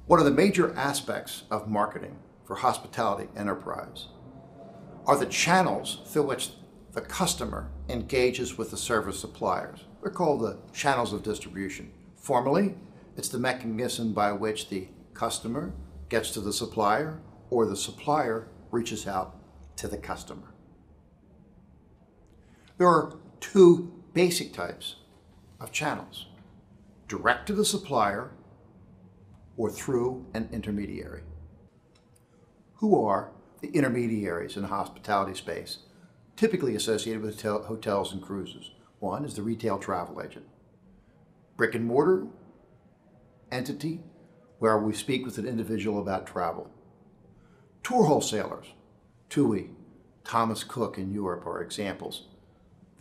One of the major aspects of marketing for hospitality enterprise are the channels through which the customer engages with the service suppliers. They're called the channels of distribution. Formally, it's the mechanism by which the customer gets to the supplier or the supplier reaches out to the customer. There are two basic types of channels: direct to the supplier or through an intermediary. Who are the intermediaries in the hospitality space, typically associated with hotels and cruises? One is the retail travel agent. Brick and mortar entity where we speak with an individual about travel. Tour wholesalers, TUI, Thomas Cook in Europe are examples.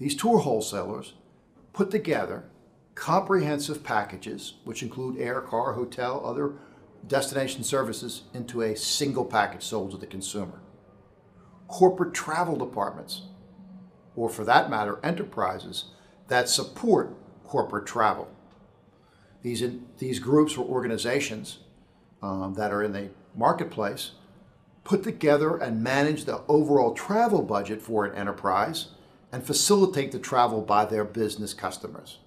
These tour wholesalers put together comprehensive packages, which include air, car, hotel, other destination services, into a single package sold to the consumer. Corporate travel departments, or for that matter, enterprises that support corporate travel. These groups or organizations that are in the marketplace put together and manage the overall travel budget for an enterprise and facilitate the travel by their business customers.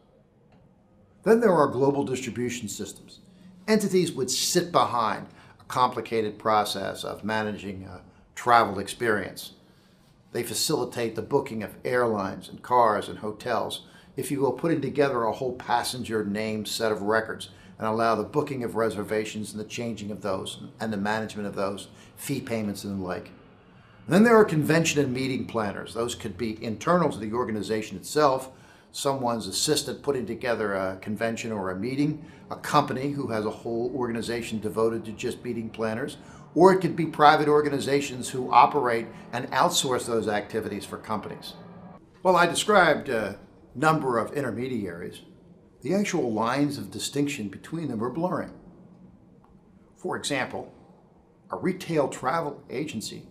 Then there are global distribution systems. Entities would sit behind a complicated process of managing a travel experience. They facilitate the booking of airlines and cars and hotels, if you will, putting together a whole passenger name set of records and allow the booking of reservations and the changing of those and the management of those, fee payments and the like. And then there are convention and meeting planners. Those could be internal to the organization itself, someone's assistant putting together a convention or a meeting, a company who has a whole organization devoted to just meeting planners, or it could be private organizations who operate and outsource those activities for companies. Well, I described a number of intermediaries. The actual lines of distinction between them are blurring. For example, a retail travel agency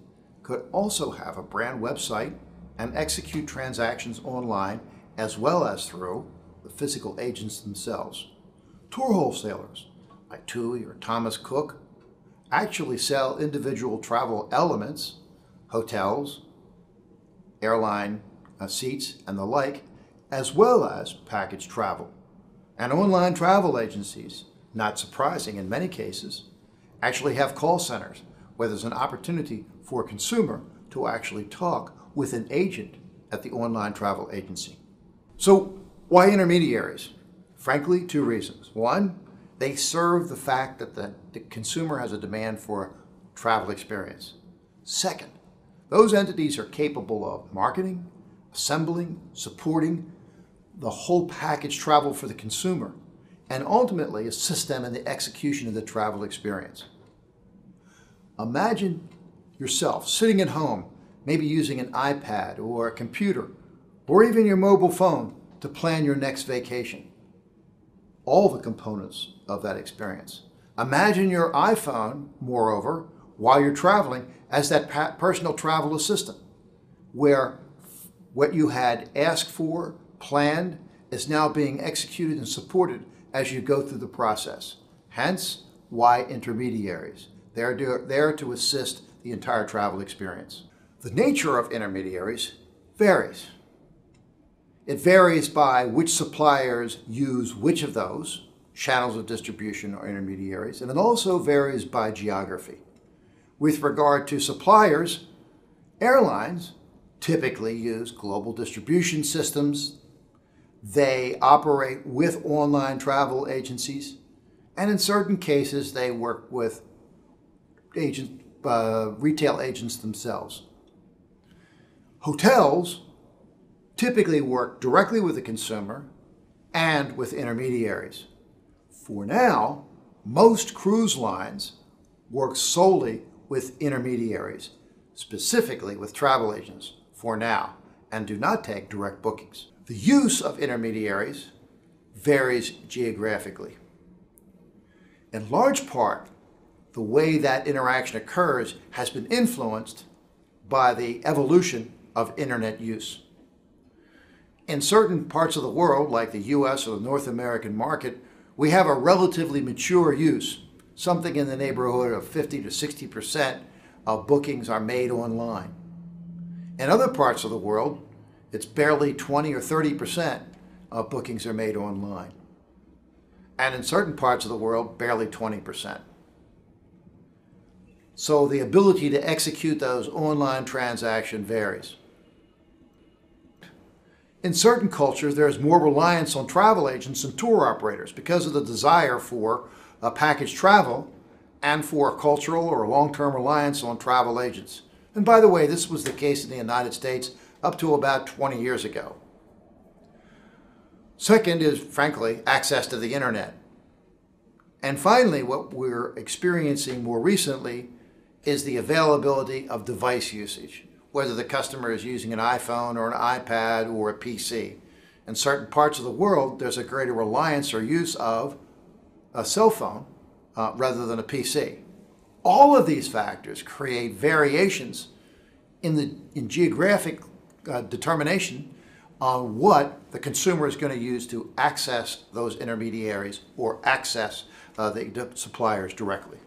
could also have a brand website and execute transactions online as well as through the physical agents themselves. Tour wholesalers like TUI or Thomas Cook actually sell individual travel elements, hotels, airline seats and the like, as well as package travel. And online travel agencies, not surprising in many cases, actually have call centers where there's an opportunity for a consumer to actually talk with an agent at the online travel agency. So why intermediaries? Frankly, two reasons. One, they serve the fact that the consumer has a demand for a travel experience. Second, those entities are capable of marketing, assembling, supporting the whole package travel for the consumer, and ultimately assist them in the execution of the travel experience. Imagine yourself sitting at home, maybe using an iPad or a computer, or even your mobile phone to plan your next vacation. All the components of that experience. Imagine your iPhone, moreover, while you're traveling, as that personal travel assistant, where what you had asked for, planned, is now being executed and supported as you go through the process. Hence, why intermediaries? They're there to assist the entire travel experience. The nature of intermediaries varies. It varies by which suppliers use which of those channels of distribution or intermediaries, and it also varies by geography. With regard to suppliers, airlines typically use global distribution systems. They operate with online travel agencies, and in certain cases they work with retail agents themselves. Hotels typically work directly with the consumer and with intermediaries. For now, most cruise lines work solely with intermediaries, specifically with travel agents for now, and do not take direct bookings. The use of intermediaries varies geographically. In large part, the way that interaction occurs has been influenced by the evolution of internet use. In certain parts of the world, like the US or the North American market, we have a relatively mature use, something in the neighborhood of 50 to 60% of bookings are made online. In other parts of the world, it's barely 20 or 30% of bookings are made online. And in certain parts of the world, barely 20%. So the ability to execute those online transactions varies. In certain cultures, there is more reliance on travel agents and tour operators because of the desire for package travel and for a cultural or long-term reliance on travel agents. And by the way, this was the case in the United States up to about 20 years ago. Second is, frankly, access to the internet. And finally, what we're experiencing more recently is the availability of device usage, whether the customer is using an iPhone or an iPad or a PC. In certain parts of the world, there's a greater reliance or use of a cell phone rather than a PC. All of these factors create variations in geographic determination on what the consumer is going to use to access those intermediaries or access the suppliers directly.